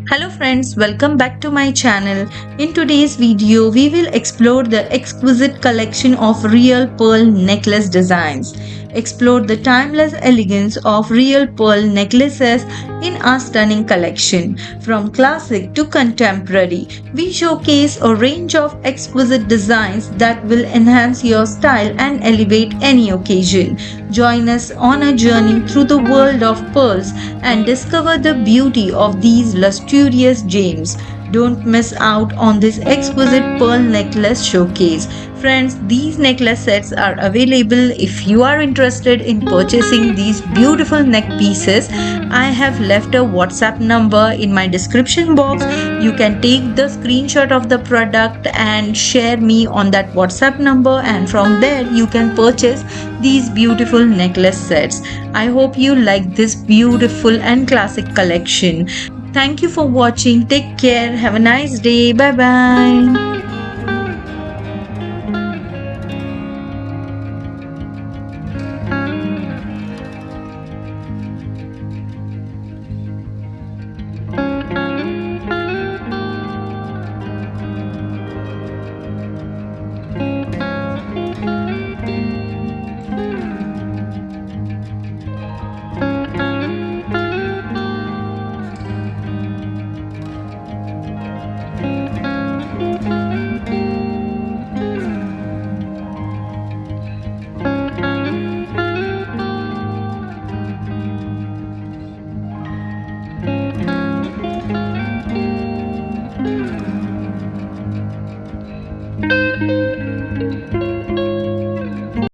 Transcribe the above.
Hello friends, welcome back to my channel. In today's video, we will explore the exquisite collection of real pearl necklace designs. Explore the timeless elegance of real pearl necklaces in our stunning collection. From classic to contemporary, we showcase a range of exquisite designs that will enhance your style and elevate any occasion. Join us on a journey through the world of pearls and discover the beauty of these lustrous gems. Don't miss out on this exquisite pearl necklace showcase. Friends, these necklace sets are available if you are interested in purchasing these beautiful neck pieces. I have left a WhatsApp number in my description box. You can take the screenshot of the product and share me on that WhatsApp number, and from there you can purchase these beautiful necklace sets. I hope you like this beautiful and classic collection. Thank you for watching. Take care. Have a nice day. Bye bye.